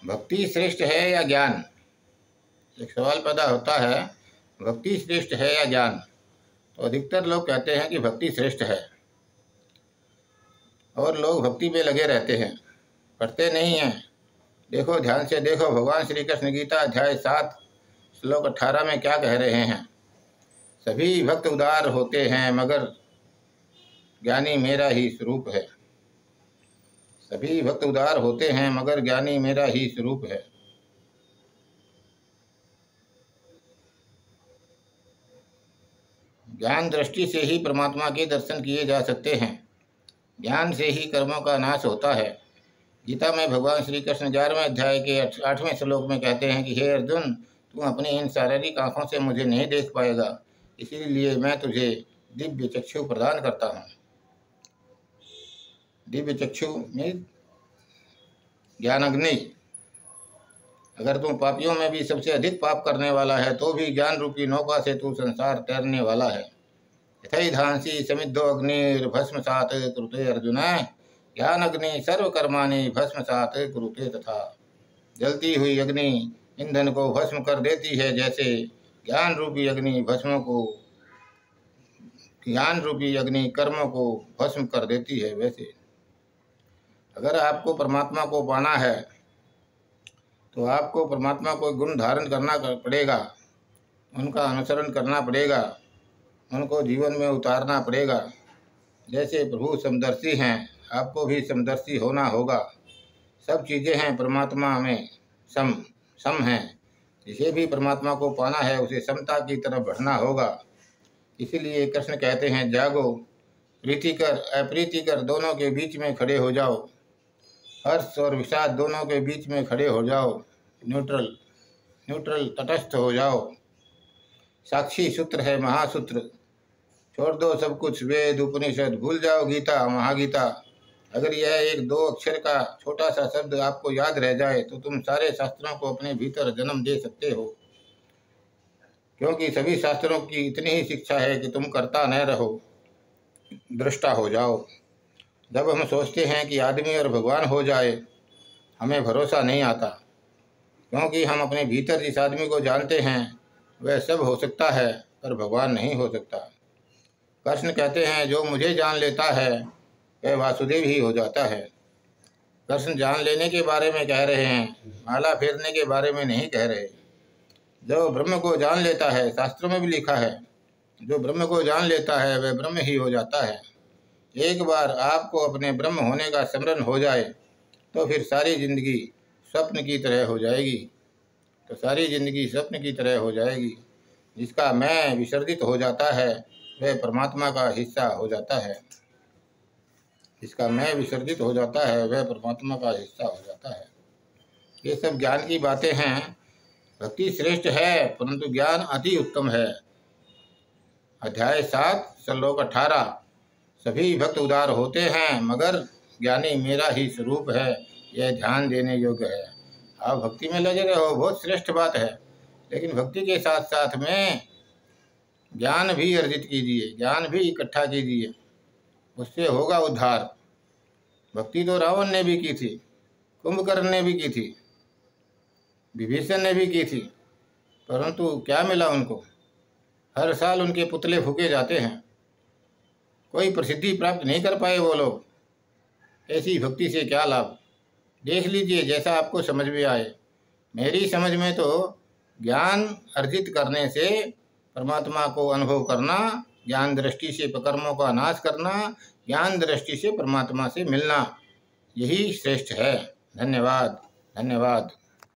भक्ति श्रेष्ठ है या ज्ञान? एक सवाल पैदा होता है, भक्ति श्रेष्ठ है या ज्ञान? तो अधिकतर लोग कहते हैं कि भक्ति श्रेष्ठ है, और लोग भक्ति में लगे रहते हैं, पढ़ते नहीं हैं। देखो, ध्यान से देखो, भगवान श्री कृष्ण गीता अध्याय 7 श्लोक 18 में क्या कह रहे हैं? सभी भक्त उदार होते हैं मगर ज्ञानी मेरा ही स्वरूप है। सभी भक्त उदार होते हैं मगर ज्ञानी मेरा ही स्वरूप है। ज्ञान दृष्टि से ही परमात्मा के दर्शन किए जा सकते हैं। ज्ञान से ही कर्मों का नाश होता है। गीता में भगवान श्री कृष्ण 11वें अध्याय के 8वें श्लोक में कहते हैं कि हे अर्जुन, तू अपनी इन शारीरिक आँखों से मुझे नहीं देख पाएगा, इसीलिए मैं तुझे दिव्य चक्षु प्रदान करता हूँ। दिव्य चक्षु में ज्ञान अग्नि। अगर तू पापियों में भी सबसे अधिक पाप करने वाला है तो भी ज्ञान रूपी नौका से तू संसार तैरने वाला है। यथैधांसी समिद्धो अग्निर्भस्मसात् कुरुते अर्जुन, ज्ञान अग्नि सर्वकर्माणि भस्मसात् कुरुते तथा। जलती हुई अग्नि ईंधन को भस्म कर देती है, जैसे ज्ञान रूपी अग्नि कर्मों को भस्म कर देती है, वैसे अगर आपको परमात्मा को पाना है तो आपको परमात्मा को गुण धारण करना पड़ेगा, उनका अनुसरण करना पड़ेगा, उनको जीवन में उतारना पड़ेगा। जैसे प्रभु समदर्शी हैं, आपको भी समदर्शी होना होगा। सब चीज़ें हैं परमात्मा में सम हैं। जिसे भी परमात्मा को पाना है उसे समता की तरफ बढ़ना होगा। इसीलिए कृष्ण कहते हैं, जागो, प्रीतिकर अप्रीतिकर दोनों के बीच में खड़े हो जाओ, हर्ष और विषाद दोनों के बीच में खड़े हो जाओ, न्यूट्रल तटस्थ हो जाओ। साक्षी सूत्र है महासूत्र। छोड़ दो सब कुछ, वेद उपनिषद, भूल जाओ गीता महागीता। अगर यह 1-2 अक्षर का छोटा सा शब्द आपको याद रह जाए तो तुम सारे शास्त्रों को अपने भीतर जन्म दे सकते हो, क्योंकि सभी शास्त्रों की इतनी ही शिक्षा है कि तुम कर्ता न रहो, दृष्टा हो जाओ। जब हम सोचते हैं कि आदमी और भगवान हो जाए, हमें भरोसा नहीं आता, क्योंकि हम अपने भीतर जिस आदमी को जानते हैं वह सब हो सकता है पर भगवान नहीं हो सकता। कृष्ण कहते हैं, जो मुझे जान लेता है वह वासुदेव ही हो जाता है। कृष्ण जान लेने के बारे में कह रहे हैं, माला फेरने के बारे में नहीं कह रहे। जो ब्रह्म को जान लेता है, शास्त्रों में भी लिखा है, जो ब्रह्म को जान लेता है वह ब्रह्म ही हो जाता है। एक बार आपको अपने ब्रह्म होने का स्मरण हो जाए तो फिर सारी जिंदगी स्वप्न की तरह हो जाएगी। जिसका मैं विसर्जित हो जाता है वह परमात्मा का हिस्सा हो जाता है। ये सब ज्ञान की बातें हैं। भक्ति श्रेष्ठ है परंतु ज्ञान अति उत्तम है। अध्याय 7 श्लोक 18, सभी भक्त उदार होते हैं मगर ज्ञानी मेरा ही स्वरूप है, यह ध्यान देने योग्य है। आप भक्ति में लगे रहो, बहुत श्रेष्ठ बात है, लेकिन भक्ति के साथ साथ में ज्ञान भी अर्जित कीजिए, ज्ञान भी इकट्ठा कीजिए, उससे होगा उद्धार। भक्ति तो रावण ने भी की थी, कुंभकर्ण ने भी की थी, विभीषण ने भी की थी, परंतु क्या मिला उनको? हर साल उनके पुतले फूके जाते हैं, कोई प्रसिद्धि प्राप्त नहीं कर पाए वो लोग। ऐसी भक्ति से क्या लाभ? देख लीजिए जैसा आपको समझ में आए। मेरी समझ में तो ज्ञान अर्जित करने से परमात्मा को अनुभव करना, ज्ञान दृष्टि से कर्मों का नाश करना, ज्ञान दृष्टि से परमात्मा से मिलना, यही श्रेष्ठ है। धन्यवाद।